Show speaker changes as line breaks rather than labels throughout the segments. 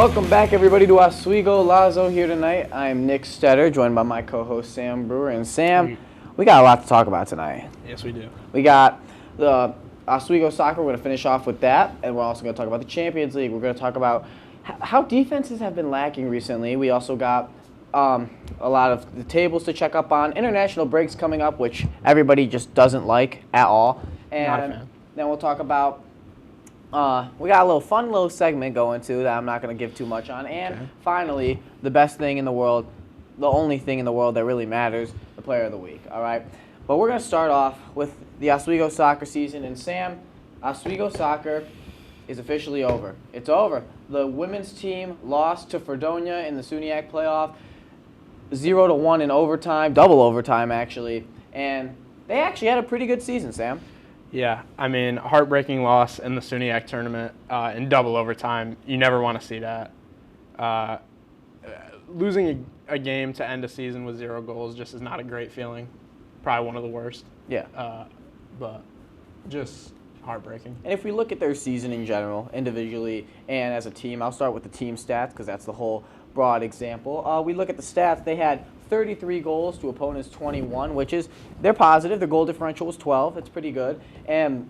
Welcome back, everybody, to Oswegolazo here tonight. I'm Nick Stetter, joined by my co-host Sam Brewer. And Sam, we got a lot to talk about tonight.
Yes, we do.
We got the Oswego soccer. We're going to finish off with that, and we're also going to talk about the Champions League. We're going to talk about how defenses have been lacking recently. We also got a lot of the tables to check up on. International breaks coming up, which everybody just doesn't like at all. And
Not a fan.
Then we'll talk about. We got a little fun little segment going too that I'm not going to give too much on. And finally, the best thing in the world, the only thing in the world that really matters, the player of the week. All right. But we're going to start off with the Oswego soccer season. And Sam, Oswego soccer is officially over. It's over. The women's team lost to Fredonia in the SUNYAC playoff, 0-1 in overtime, double overtime actually. And they actually had a pretty good season, Sam.
Yeah, I mean, heartbreaking loss in the SUNYAC tournament in double overtime. You never want to see that. Losing a game to end a season with 0 goals just is not a great feeling. Probably one of the worst.
Yeah.
But just heartbreaking.
And if we look at their season in general, individually and as a team, I'll start with the team stats because that's the whole broad example. We look at the stats. They had 33 goals to opponents' 21, which is, they're positive. Their goal differential was 12. It's pretty good. And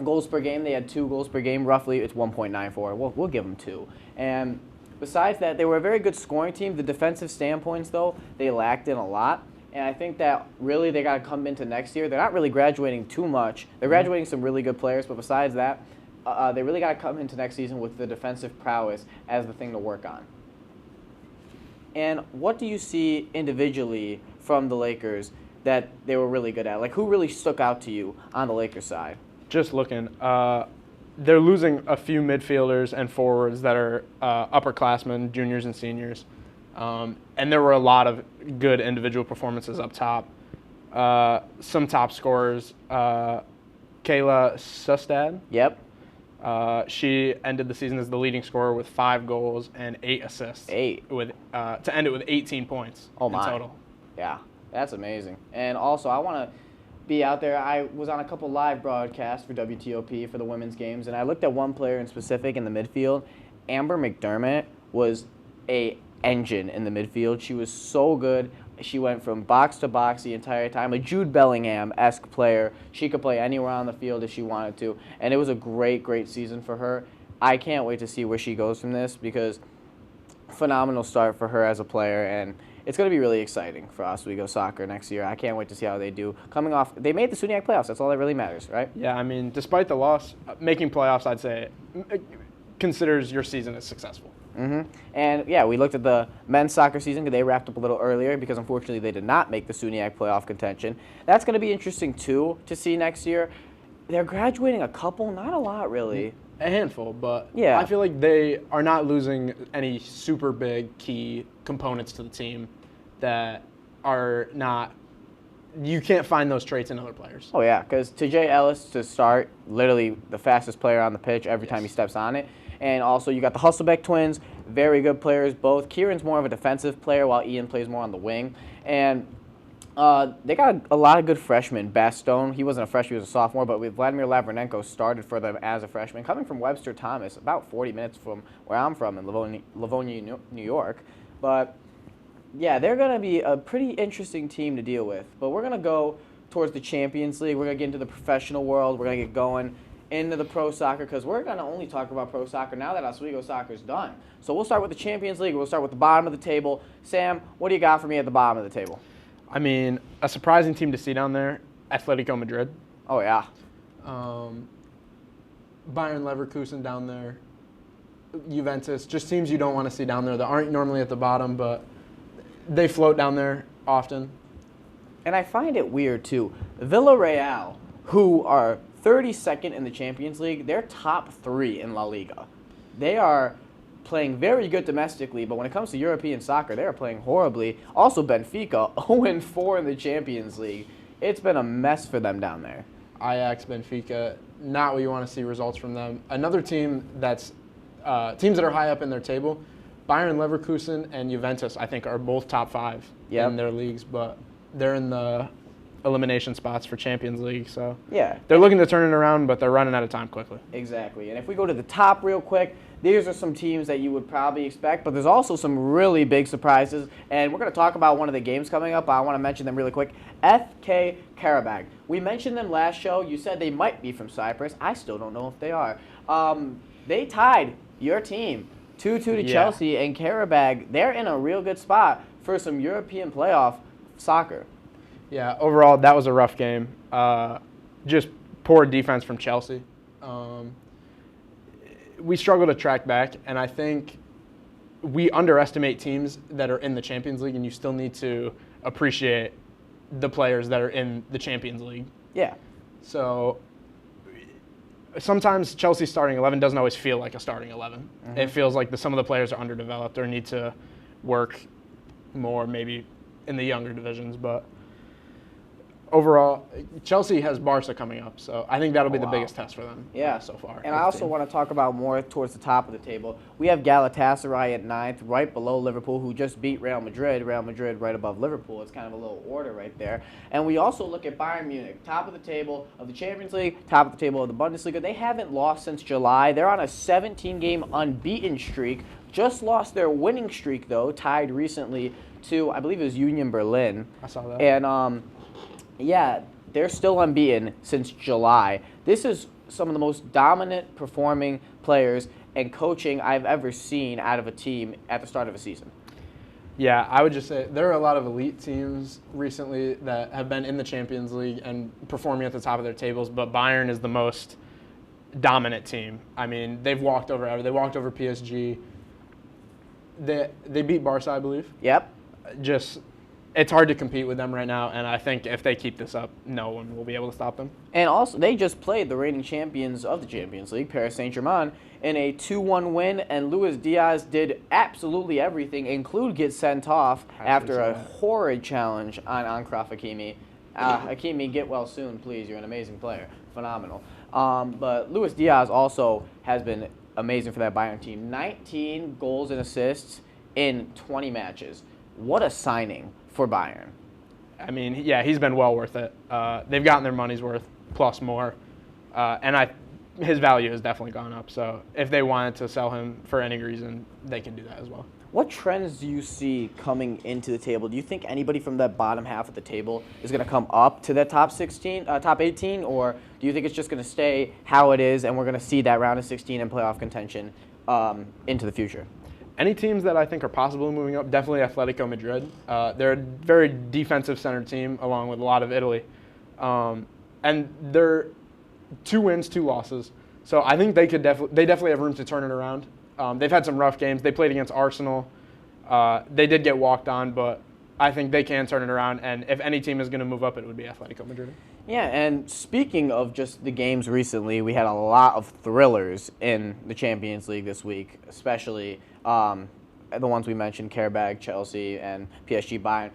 goals per game, they had 2 goals per game. Roughly, it's 1.94. We'll give them 2. And besides that, they were a very good scoring team. The defensive standpoints, though, they lacked in a lot. And I think that really they got to come into next year. They're not really graduating too much. They're graduating some really good players, but besides that, they really got to come into next season with the defensive prowess as the thing to work on. And what do you see individually from the Lakers that they were really good at? Like, who really stuck out to you on the Lakers side?
Just looking. They're losing a few midfielders and forwards that are upperclassmen, juniors and seniors. And there were a lot of good individual performances up top. Some top scorers. Kayla Sustad.
Yep.
She ended the season as the leading scorer with 5 goals and 8 assists.
8.
To end it with 18 points in total.
Yeah, that's amazing. And also, I want to be out there. I was on a couple live broadcasts for WTOP for the women's games, and I looked at one player in specific in the midfield. Amber McDermott was a engine in the midfield. She was so good. She went from box to box the entire time. A Jude Bellingham-esque player. She could play anywhere on the field if she wanted to. And it was a great, great season for her. I can't wait to see where she goes from this because phenomenal start for her as a player. And it's going to be really exciting for Oswego soccer next year. I can't wait to see how they do. Coming off, they made the SUNYAC playoffs. That's all that really matters, right?
Yeah, I mean, despite the loss, making playoffs, I'd say, considers your season as successful.
Mm-hmm. And, yeah, we looked at the men's soccer season because they wrapped up a little earlier because, unfortunately, they did not make the SUNYAC playoff contention. That's going to be interesting, too, to see next year. They're graduating a couple, not a lot, really.
A handful, but
yeah.
I feel like they are not losing any super big key components to the team that are not – you can't find those traits in other players.
Oh, yeah, because Tajay Ellis to start, literally the fastest player on the pitch every time he steps on it. And also you got the Hustlebeck twins, very good players both. Kieran's more of a defensive player while Ian plays more on the wing. And they got a lot of good freshmen. Bastone, he wasn't a freshman, he was a sophomore, but with Vladimir Lavrenenko started for them as a freshman. Coming from Webster Thomas, about 40 minutes from where I'm from in Livonia, New York. But, yeah, they're going to be a pretty interesting team to deal with. But we're going to go towards the Champions League. We're going to get into the professional world. We're going to get going into the pro soccer because we're going to only talk about pro soccer now that Oswego soccer is done. So we'll start with the Champions League. We'll start with the bottom of the table. Sam, what do you got for me at the bottom of the table?
I mean, a surprising team to see down there, Atletico Madrid.
Oh, yeah.
Bayern Leverkusen down there. Juventus, just teams you don't want to see down there that aren't normally at the bottom, but they float down there often.
And I find it weird, too. Villarreal, who are 32nd in the Champions League, they're top 3 in La Liga. They are playing very good domestically, but when it comes to European soccer, they are playing horribly. Also, Benfica, 0-4 in the Champions League. It's been a mess for them down there.
Ajax, Benfica, not what you want to see results from them. Another team that's teams that are high up in their table, Bayern Leverkusen and Juventus, I think, are both top 5 in their leagues, but they're in the elimination spots for Champions League. So
yeah,
they're looking to turn it around, but they're running out of time quickly.
Exactly. And if we go to the top real quick, these are some teams that you would probably expect, but there's also some really big surprises, and we're going to talk about one of the games coming up. I want to mention them really quick. FK Karabakh. We mentioned them last show. You said they might be from Cyprus. I still don't know if they are. They tied your team 2-2 to Chelsea, and Karabakh, they're in a real good spot for some European playoff soccer.
Yeah, overall, that was a rough game. Just poor defense from Chelsea. We struggle to track back, and I think we underestimate teams that are in the Champions League, and you still need to appreciate the players that are in the Champions League.
Yeah.
So sometimes Chelsea's starting 11 doesn't always feel like a starting 11. Mm-hmm. It feels like some of the players are underdeveloped or need to work more maybe in the younger divisions, but overall, Chelsea has Barca coming up, so I think that'll be the biggest test for them so far.
And I also want to talk about more towards the top of the table. We have Galatasaray at 9th, right below Liverpool, who just beat Real Madrid. Real Madrid right above Liverpool. It's kind of a little order right there. And we also look at Bayern Munich, top of the table of the Champions League, top of the table of the Bundesliga. They haven't lost since July. They're on a 17-game unbeaten streak. Just lost their winning streak, though, tied recently to, I believe it was Union Berlin.
I saw that.
And, yeah, they're still unbeaten since July. This is some of the most dominant performing players and coaching I've ever seen out of a team at the start of a season.
Yeah, I would just say there are a lot of elite teams recently that have been in the Champions League and performing at the top of their tables, but Bayern is the most dominant team. I mean, they've walked over. They walked over PSG. They beat Barca, I believe.
Yep.
It's hard to compete with them right now, and I think if they keep this up, no one will be able to stop them.
And also, they just played the reigning champions of the Champions League, Paris Saint-Germain, in a 2-1 win, and Luis Diaz did absolutely everything, include get sent off after a horrid challenge on Achraf Hakimi. Hakimi, get well soon, please. You're an amazing player. Phenomenal. But Luis Diaz also has been amazing for that Bayern team. 19 goals and assists in 20 matches. What a signing for Bayern.
I mean, yeah, he's been well worth it. They've gotten their money's worth plus more, and his value has definitely gone up. So if they wanted to sell him for any reason, they can do that as well.
What trends do you see coming into the table? Do you think anybody from that bottom half of the table is going to come up to that top 18, or do you think it's just going to stay how it is and we're going to see that round of 16 and playoff contention into the future?
Any teams that I think are possibly moving up, definitely Atletico Madrid. They're a very defensive-centered team along with a lot of Italy. And they're 2 wins, 2 losses. So I think they definitely have room to turn it around. They've had some rough games. They played against Arsenal. They did get walked on, but I think they can turn it around. And if any team is going to move up, it would be Atletico Madrid.
Yeah, and speaking of just the games recently, we had a lot of thrillers in the Champions League this week, especially the ones we mentioned, Karabakh, Chelsea, and PSG Bayern.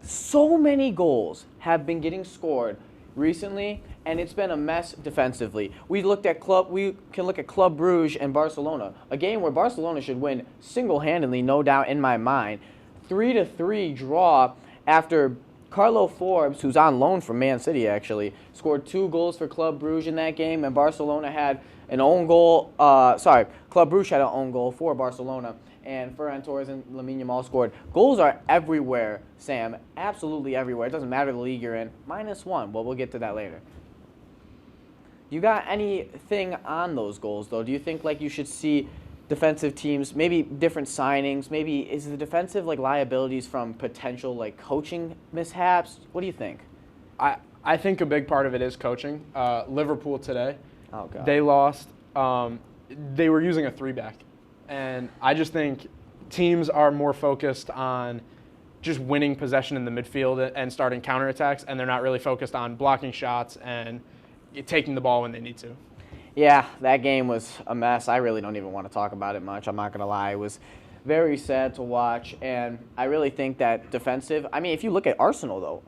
So many goals have been getting scored recently, and it's been a mess defensively. We can look at Club Brugge and Barcelona, a game where Barcelona should win single-handedly, no doubt in my mind. 3-3 draw after Carlo Forbes, who's on loan from Man City actually, scored 2 goals for Club Brugge in that game, and Barcelona had an own goal. Club Brugge had an own goal for Barcelona, and Ferran Torres and Lamine Yamal scored. Goals are everywhere, Sam, absolutely everywhere. It doesn't matter the league you're in. -1, but we'll get to that later. You got anything on those goals, though? Do you think you should see defensive teams, maybe different signings, maybe is the defensive liabilities from potential coaching mishaps? What do you think?
I think a big part of it is coaching. Liverpool today,
oh God,
they lost. They were using a 3-back, and I just think teams are more focused on just winning possession in the midfield and starting counterattacks, and they're not really focused on blocking shots and taking the ball when they need to.
Yeah, that game was a mess. I really don't even want to talk about it much. I'm not going to lie. It was very sad to watch, and I really think that defensive. I mean, if you look at Arsenal, though,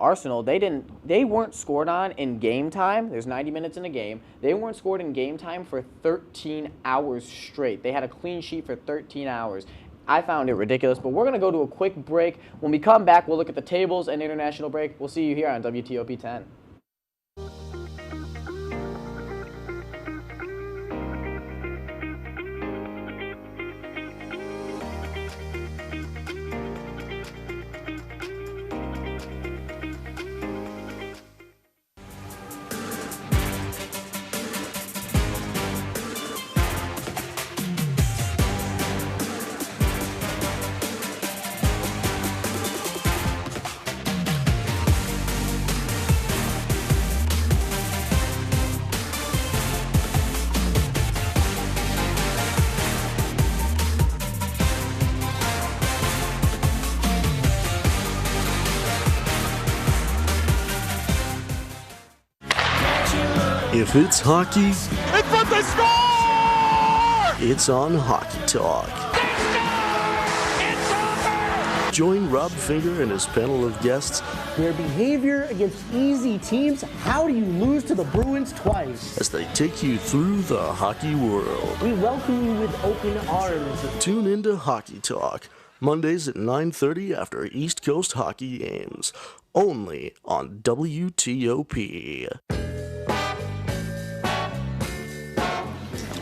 they weren't scored on in game time. There's 90 minutes in a game. They weren't scored in game time for 13 hours straight. They had a clean sheet for 13 hours. I found it ridiculous, but we're going to go to a quick break. When we come back, we'll look at the tables and international break. We'll see you here on WTOP 10.
If it's hockey,
In front, they score!
it's on Hockey Talk.
It's over!
Join Rob Finger and his panel of guests
Their behavior against easy teams, how do you lose to the Bruins twice?
as they take you through the hockey world.
We welcome you with open arms.
Tune into Hockey Talk, Mondays at 9:30 after East Coast hockey games, only on WTOP.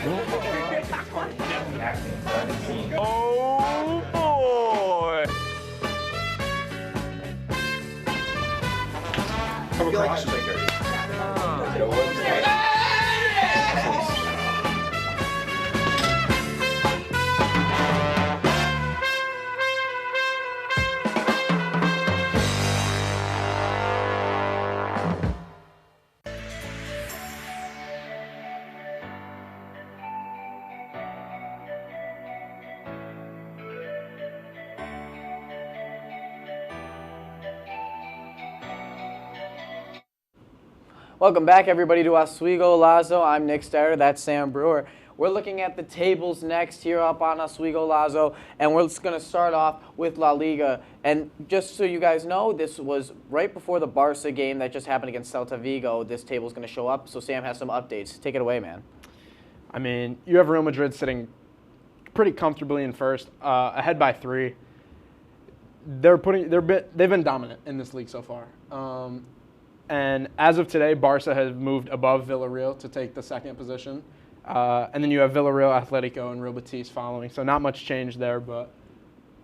Oh boy!
Welcome back, everybody, to Oswegolazo. I'm Nick Starter. That's Sam Brewer. We're looking at the tables next here up on Oswegolazo, and we're just going to start off with La Liga. And just so you guys know, this was right before the Barca game that just happened against Celta Vigo. This table's going to show up, so Sam has some updates. Take it away, man.
I mean, you have Real Madrid sitting pretty comfortably in first, ahead by 3. They've been dominant in this league so far. And as of today, Barca has moved above Villarreal to take the second position. And then you have Villarreal, Atletico, and Real Betis following. So not much change there, but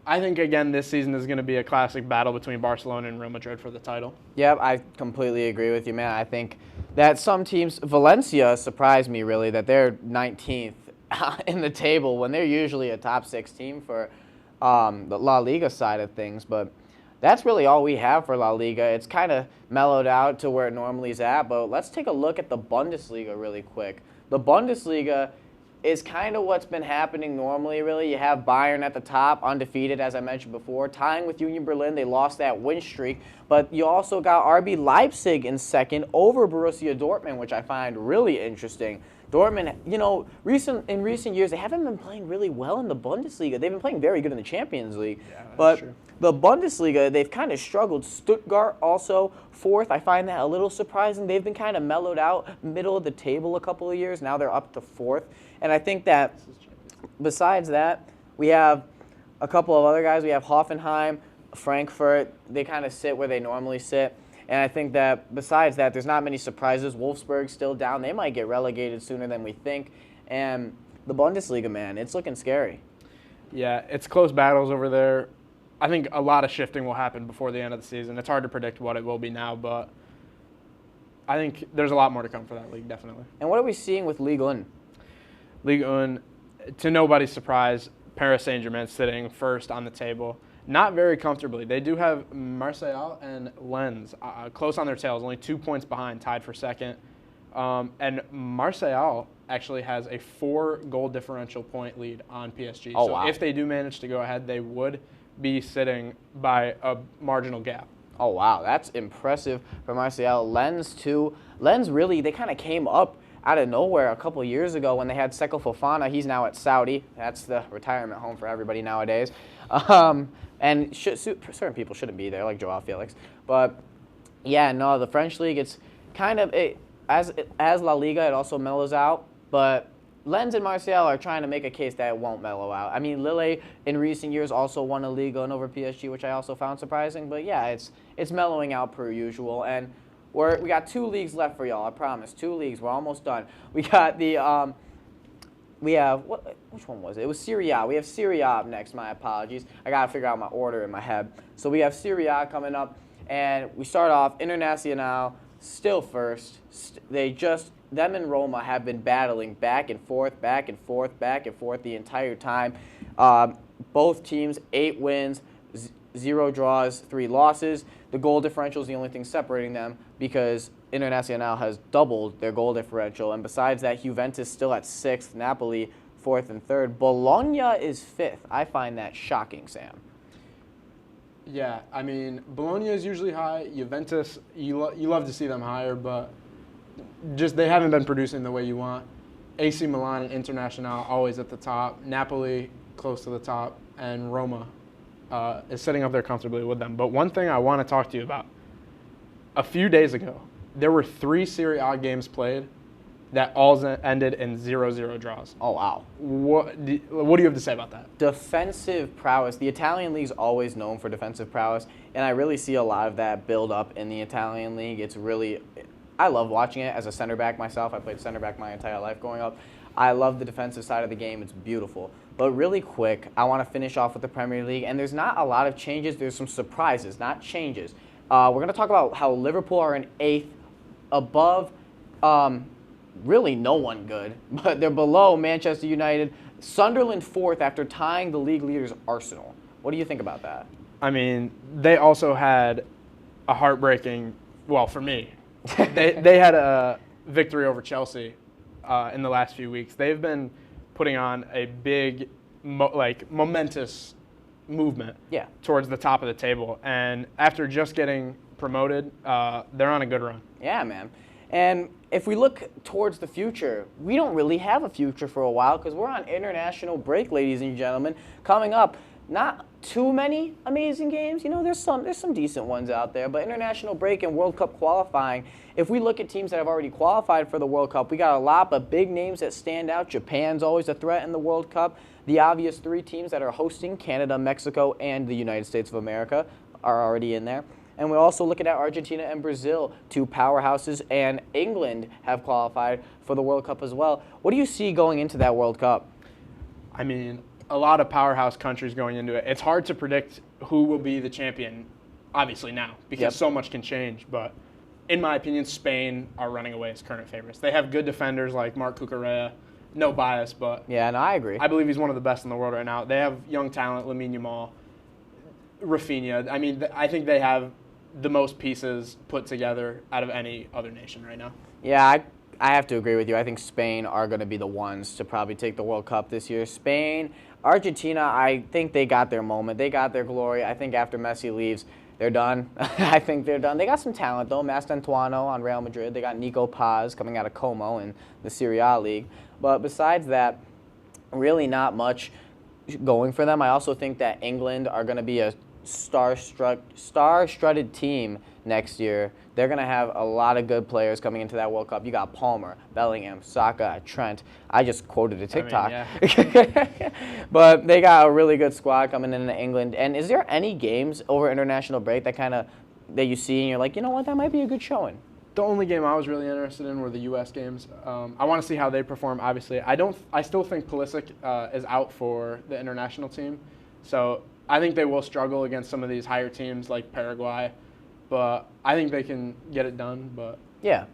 I think, again, this season is going to be a classic battle between Barcelona and Real Madrid for the title.
Yep, I completely agree with you, man. I think that some teams, Valencia surprised me, really, that they're 19th in the table when they're usually a top 6 team for the La Liga side of things. But that's really all we have for La Liga. It's kind of mellowed out to where it normally is at, but let's take a look at the Bundesliga really quick. The Bundesliga is kind of what's been happening normally, really. You have Bayern at the top, undefeated, as I mentioned before, tying with Union Berlin. They lost that win streak, but you also got RB Leipzig in second over Borussia Dortmund, which I find really interesting. Dortmund, you know, in recent years, they haven't been playing really well in the Bundesliga. They've been playing very good in the Champions League.
Yeah, that's
but
true.
The Bundesliga, they've kind of struggled. Stuttgart also fourth. I find that a little surprising. They've been kind of mellowed out, middle of the table a couple of years. Now they're up to fourth. And I think that besides that, we have a couple of other guys. We have Hoffenheim, Frankfurt. They kind of sit where they normally sit. And I think that besides that, there's not many surprises. Wolfsburg's still down. They might get relegated sooner than we think. And the Bundesliga, man, it's looking scary.
Yeah, it's close battles over there. I think a lot of shifting will happen before the end of the season. It's hard to predict what it will be now, but I think there's a lot more to come for that league, definitely.
And what are we seeing with Ligue 1?
Ligue 1, to nobody's surprise, Paris Saint-Germain sitting first on the table. Not very comfortably. They do have Marseille and Lens close on their tails, only 2 points behind, tied for second. And Marseille actually has a 4-goal differential point lead on PSG.
Oh,
so
wow.
if they do manage to go ahead, they would be sitting by a marginal gap.
Oh, wow. That's impressive for Marseille. Lens, too. Lens, really, they kind of came up out of nowhere a couple of years ago when they had Seko Fofana. He's now at Saudi. That's the retirement home for everybody nowadays. And certain people shouldn't be there, like Joao Felix. But, yeah, no, the French league, it's kind of, as La Liga, it also mellows out. But Lens and Marseille are trying to make a case that it won't mellow out. I mean, Lille in recent years also won a league over PSG, which I also found surprising. But yeah, it's mellowing out per usual. And we got 2 leagues left for y'all. I promise, 2 leagues. We're almost done. We got the which one was it? It was Serie A. We have Serie A up next. My apologies. I gotta figure out my order in my head. So we have Serie A coming up, and we start off Internazionale still first. Them and Roma have been battling back and forth the entire time. Both teams, 8 wins, 0 draws, 3 losses. The goal differential is the only thing separating them because Internazionale has doubled their goal differential. And besides that, Juventus still at 6th, Napoli 4th and 3rd. Bologna is 5th. I find that shocking, Sam.
Yeah, I mean, Bologna is usually high. Juventus, you love to see them higher, but just they haven't been producing the way you want. AC Milan and Internazionale always at the top. Napoli close to the top, and Roma is sitting up there comfortably with them. But one thing I want to talk to you about. A few days ago, there were 3 Serie A games played that all ended in 0-0 draws.
Oh, wow.
What do you have to say about that?
Defensive prowess. The Italian league's always known for defensive prowess, and I really see a lot of that build up in the Italian league. It's really, I love watching it as a center back myself. I played center back my entire life growing up. I love the defensive side of the game. It's beautiful. But really quick, I want to finish off with the Premier League, and there's not a lot of changes. There's some surprises, not changes. We're going to talk about how Liverpool are in 8th, above really no one good, but they're below Manchester United. Sunderland 4th after tying the league leaders Arsenal. What do you think about that?
I mean, they also had a heartbreaking, well, for me, they had a victory over Chelsea in the last few weeks. They've been putting on a big, momentous movement towards the top of the table. And after just getting promoted, they're on a good run.
Yeah, man. And if we look towards the future, we don't really have a future for a while because we're on international break, ladies and gentlemen. Coming up, not too many amazing games. You know, there's some decent ones out there, but international break and World Cup qualifying. If we look at teams that have already qualified for the World Cup, we got a lot of big names that stand out. Japan's always a threat in the World Cup. The obvious 3 teams that are hosting, Canada, Mexico, and the United States of America, are already in there. And we're also looking at Argentina and Brazil, 2 powerhouses, and England have qualified for the World Cup as well. What do you see going into that World Cup?
I mean, a lot of powerhouse countries going into it. It's hard to predict who will be the champion, obviously now, because so much can change. But in my opinion, Spain are running away as current favorites. They have good defenders like Marc Cucurella. No bias, but
yeah, no, I agree.
I believe he's one of the best in the world right now. They have young talent, Lamine Yamal, Rafinha. I mean, I think they have the most pieces put together out of any other nation right now.
Yeah, I have to agree with you. I think Spain are going to be the ones to probably take the World Cup this year. Spain, Argentina, I think they got their moment. They got their glory. I think after Messi leaves, they're done. I think they're done. They got some talent, though. Mastantuono on Real Madrid. They got Nico Paz coming out of Como in the Serie A League. But besides that, really not much going for them. I also think that England are going to be a star-studded team next year. They're going to have a lot of good players coming into that World Cup. You got Palmer, Bellingham, Saka, Trent. I just quoted a TikTok.
I mean, yeah.
But they got a really good squad coming into England. And is there any games over international break that you see and you're like, you know what, that might be a good showing?
The only game I was really interested in were the U.S. games. I want to see how they perform, obviously. I still think Pulisic is out for the international team. So I think they will struggle against some of these higher teams like Paraguay, but I think they can get it done. But
yeah,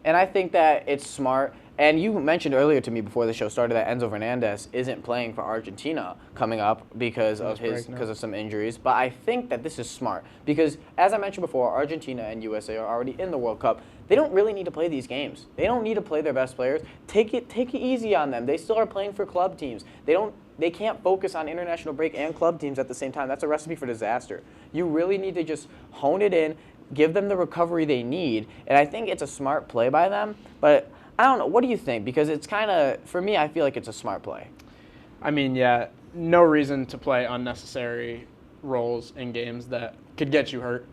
and I think that it's smart. And you mentioned earlier to me before the show started that Enzo Fernandez isn't playing for Argentina coming up because of some injuries. But I think that this is smart because, as I mentioned before, Argentina and USA are already in the World Cup. They don't really need to play these games. They don't need to play their best players. Take it easy on them. They still are playing for club teams. They can't focus on international break and club teams at the same time. That's a recipe for disaster. You really need to just hone it in, give them the recovery they need, and I think it's a smart play by them. But I don't know. What do you think? Because it's kind of, for me, I feel like it's a smart play.
I mean, yeah, no reason to play unnecessary roles in games that could get you hurt.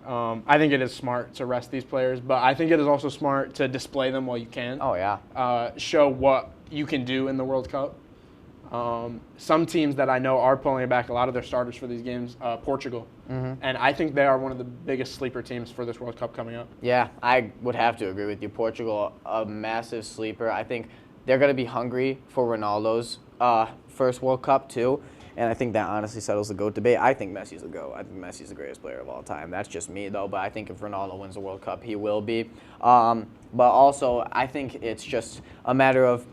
I think it is smart to rest these players, but I think it is also smart to display them while you can.
Oh, yeah.
Show what you can do in the World Cup. Some teams that I know are pulling back a lot of their starters for these games, Portugal. Mm-hmm. And I think they are one of the biggest sleeper teams for this World Cup coming up.
Yeah, I would have to agree with you. Portugal, a massive sleeper. I think they're going to be hungry for Ronaldo's first World Cup, too. And I think that honestly settles the GOAT debate. I think Messi's the GOAT. I think Messi's the greatest player of all time. That's just me, though. But I think if Ronaldo wins the World Cup, he will be. But also, I think it's just a matter of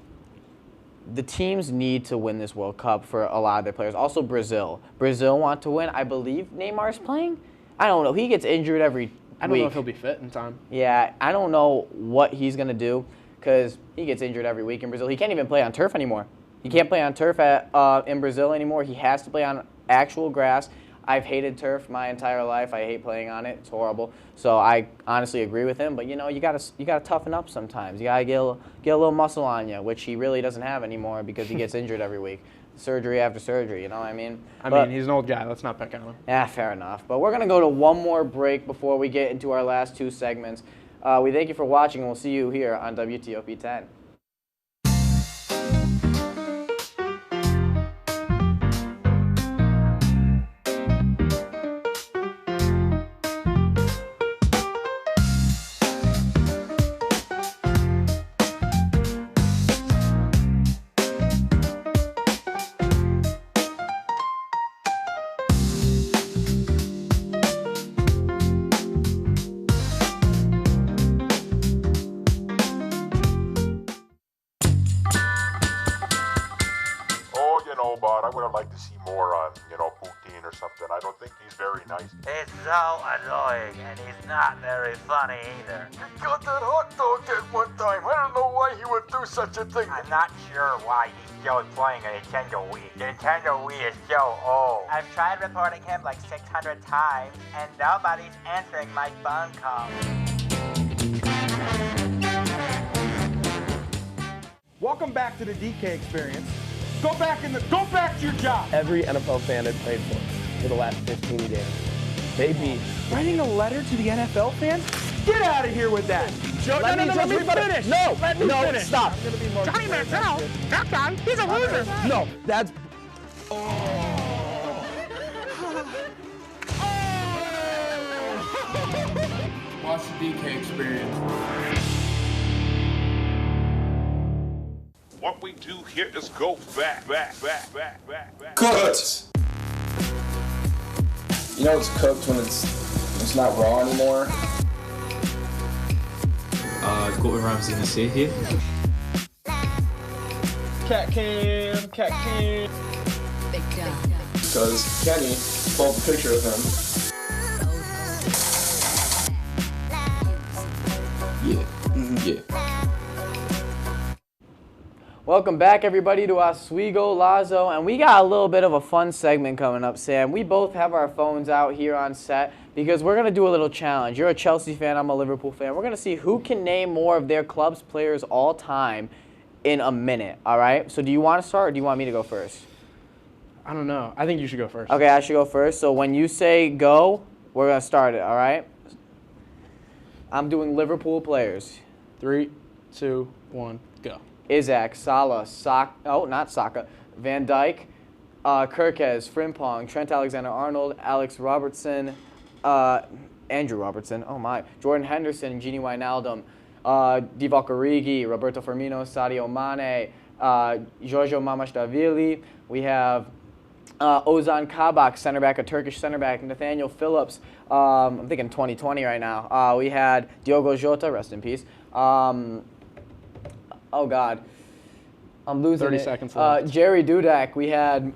the teams need to win this World Cup for a lot of their players. Also, Brazil. Brazil want to win. I believe Neymar's playing. I don't know. He gets injured every week.
I don't know if he'll be fit in time.
Yeah, I don't know what he's going to do because he gets injured every week in Brazil. He can't even play on turf anymore. He can't play on turf in Brazil anymore. He has to play on actual grass. I've hated turf my entire life. I hate playing on it. It's horrible. So I honestly agree with him. But you know, you gotta toughen up sometimes. You gotta get a little muscle on you, which he really doesn't have anymore because he gets injured every week, surgery after surgery. You know what I mean?
I mean, he's an old guy. Let's not pick on him.
Yeah, fair enough. But we're gonna go to one more break before we get into our last two segments. We thank you for watching, and we'll see you here on WTOP 10.
But I would have liked to see more on, Putin or something. I don't think he's very nice.
He's so annoying, and he's not very funny either.
He got that hot dog at one time. I don't know why he would do such a thing.
I'm not sure why he's still playing a Nintendo Wii. The Nintendo Wii is so old. I've tried reporting him like 600 times, and nobody's answering my phone calls.
Welcome back to the DK experience. Go back to your job.
Every NFL fan I've played for the last 15 games. They beat.
Writing a letter to the NFL fans? Get out of here with that.
Let me finish. No,
finish.
Stop.
Johnny Manziel, that guy, he's a loser.
No, that's.
Watch the DK experience.
What we do here is go back.
Cooked. You know it's cooked when it's not raw anymore.
Gordon Ramsay in the sea here.
Cat cam.
Because Kenny pulled a picture of him. Yeah.
Welcome back, everybody, to Oswegolazo, and we got a little bit of a fun segment coming up, Sam. We both have our phones out here on set because we're going to do a little challenge. You're a Chelsea fan, I'm a Liverpool fan. We're going to see who can name more of their club's players all time in a minute, all right? So do you want to start, or do you want me to go first?
I don't know. I think you should go first.
Okay, I should go first. So when you say go, we're going to start it, all right? I'm doing Liverpool players.
3, 2, 1, go.
Isaac, Salah, not Saka, Van Dijk, Kirkez, Frimpong, Trent Alexander-Arnold, Alex Robertson, Andrew Robertson, oh my, Jordan Henderson, Gini Wijnaldum, Divock Origi, Roberto Firmino, Sadio Mane, Giorgio Mamashvili. We have Ozan Kabak, center back, a Turkish center back, Nathaniel Phillips. I'm thinking 2020 right now. We had Diogo Jota, rest in peace. Oh, God. I'm losing
30
it.
seconds left.
Jerry Dudek. We had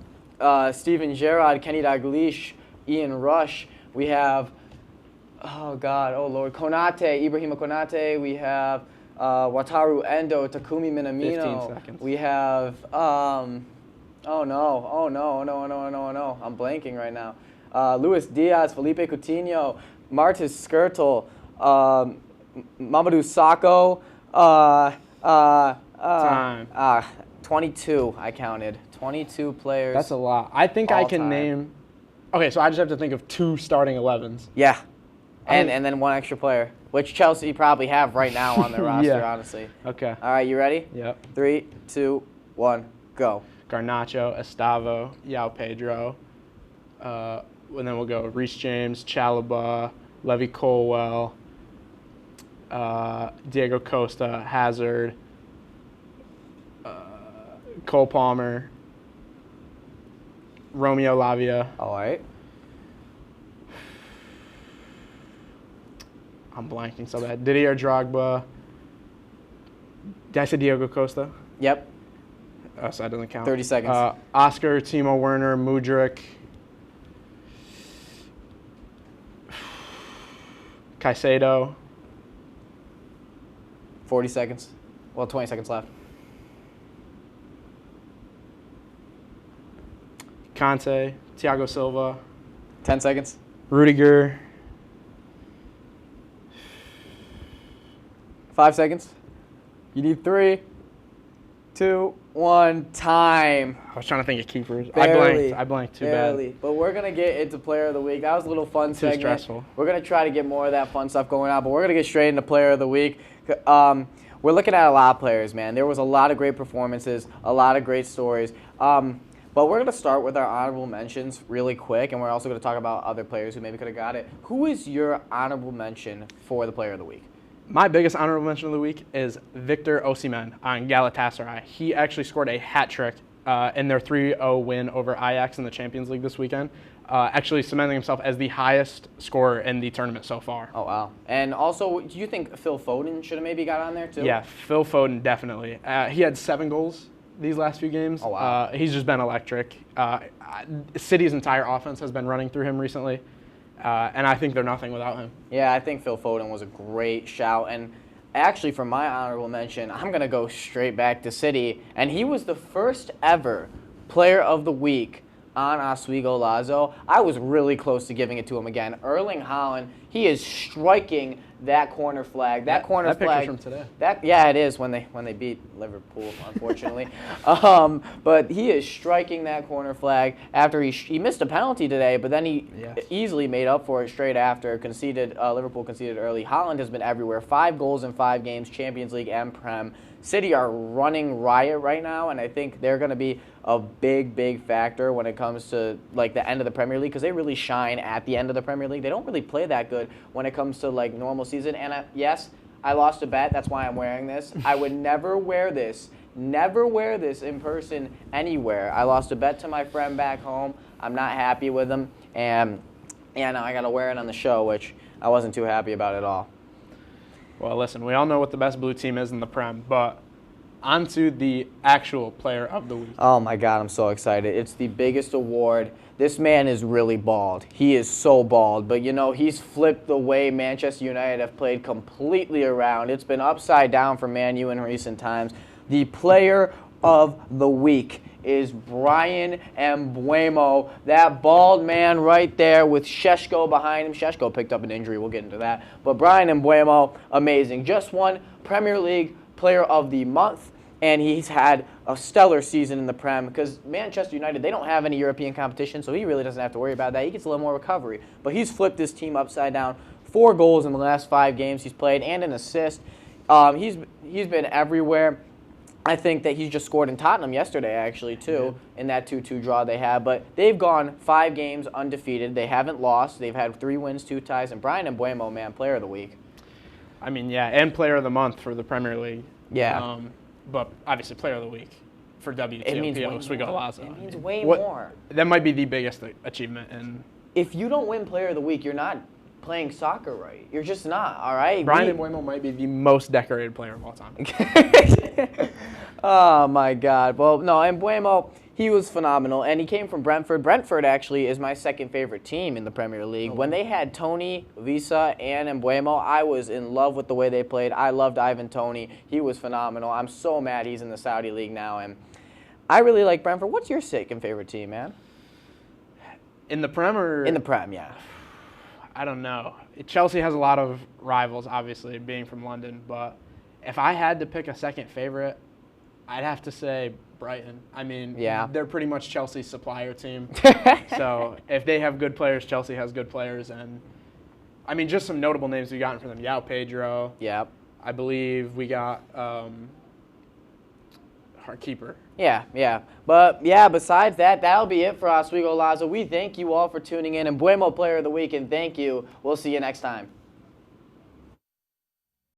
Steven Gerrard, Kenny Dalglish, Ian Rush. We have, oh, God, oh, Lord, Konate, Ibrahima Konate. We have Wataru Endo, Takumi Minamino.
15 seconds.
We have, oh, no. I'm blanking right now. Luis Diaz, Felipe Coutinho, Martis Skirtle, Mamadou Sakho,
Time.
22, I counted. 22 players.
That's a lot. I think I can
all-time.
name. Okay, so I just have to think of 2 starting 11s.
Yeah. And then one extra player, which Chelsea probably have right now on their roster,
Yeah.
honestly.
Okay.
All right, you ready?
Yep.
3, 2, 1, go.
Garnacho, Estavo, Yao Pedro. And then we'll go Reece James, Chalobah, Levy Colwell, Diego Costa, Hazard, Cole Palmer, Romeo Lavia.
All right.
I'm blanking so bad. Didier Drogba. Did I say Diego Costa?
Yep.
Oh, so that doesn't count.
30 seconds.
Oscar, Timo Werner, Mudryk, Caicedo.
40 seconds. Well, 20 seconds left.
Conte, Thiago Silva.
10 seconds.
Rudiger.
5 seconds. You need 3, 2, 1. Time.
I was trying to think of keepers.
Barely.
I blanked. Too
Barely.
bad.
But we're going to get into Player of the Week. That was a little fun
Too
segment.
stressful.
We're going to try to get more of that fun stuff going on, but we're going to get straight into Player of the Week. We're looking at a lot of players, man. There was a lot of great performances, a lot of great stories. But we're going to start with our honorable mentions really quick, and we're also going to talk about other players who maybe could have got it. Who is your honorable mention for the Player of the Week?
My biggest honorable mention of the week is Victor Osimhen on Galatasaray. He actually scored a hat trick in their 3-0 win over Ajax in the Champions League this weekend, actually cementing himself as the highest scorer in the tournament so far.
Oh, wow. And also, do you think Phil Foden should have maybe got on there too?
Yeah, Phil Foden, definitely. He had 7 goals these last few games.
Oh, wow.
He's just been electric. City's entire offense has been running through him recently, and I think they're nothing without him.
Yeah, I think Phil Foden was a great shout. And actually, for my honorable mention, I'm going to go straight back to City. And he was the first ever Player of the Week on Oswegolazo. I was really close to giving it to him again. Erling Haaland, he is striking that corner flag. That corner flag.
Picture's from today.
Yeah, it is when they beat Liverpool, unfortunately. But he is striking that corner flag after he missed a penalty today, but then he easily made up for it straight after. Liverpool conceded early. Haaland has been everywhere. 5 goals in 5 games, Champions League and Prem. City are running riot right now, and I think they're going to be a big factor when it comes to like the end of the Premier League, because they really shine at the end of the Premier League. They don't really play that good when it comes to like normal season. And yes, I lost a bet. That's why I'm wearing this. I would never wear this in person anywhere. I lost a bet to my friend back home. I'm not happy with him, and now I got to wear it on the show, which I wasn't too happy about at all.
Well, listen, we all know what the best blue team is in the Prem, but on to the actual Player of the Week.
Oh, my God, I'm so excited. It's the biggest award. This man is really bald. He is so bald. But, you know, he's flipped the way Manchester United have played completely around. It's been upside down for Man U in recent times. The Player of the Week is Brian Mbeumo, that bald man right there with Šeško behind him. Šeško picked up an injury. We'll get into that. But Brian Mbeumo, amazing. Just won Premier League Player of the Month, and he's had a stellar season in the Prem because Manchester United, they don't have any European competition, so he really doesn't have to worry about that. He gets a little more recovery. But he's flipped his team upside down. 4 goals in the last 5 games he's played and an assist. He's been everywhere. I think that he just scored in Tottenham yesterday, actually, too, in that 2-2 draw they had. But they've gone 5 games undefeated. They haven't lost. They've had 3 wins, 2 ties. And Brian Mbeumo, man, Player of the Week.
I mean, yeah, and Player of the Month for the Premier League.
Yeah.
But obviously Player of the Week for WTOP Oswegolazo.
It means way more.
That might be the biggest achievement. And
if you don't win Player of the Week, you're not playing soccer right. You're just not, all right?
Brian Mbeumo might be the most decorated player of all time.
Oh, my God. Well, no, Mbeumo, he was phenomenal, and he came from Brentford. Brentford, actually, is my second favorite team in the Premier League. When they had Tony, Visa, and Mbeumo, I was in love with the way they played. I loved Ivan Toney. He was phenomenal. I'm so mad he's in the Saudi League now, and I really like Brentford. What's your second favorite team, man?
In the Prem or?
In the Prem, yeah.
I don't know. Chelsea has a lot of rivals, obviously, being from London, but if I had to pick a second favorite, I'd have to say Brighton. I mean, they're pretty much Chelsea's supplier team. So if they have good players, Chelsea has good players. And, I mean, just some notable names we gotten from them. João Pedro.
Yep.
I believe we got our keeper.
Yeah. But, yeah, besides that, that'll be it for Oswegolazo. We thank you all for tuning in. And Mbeumo Player of the Week, and thank you. We'll see you next time.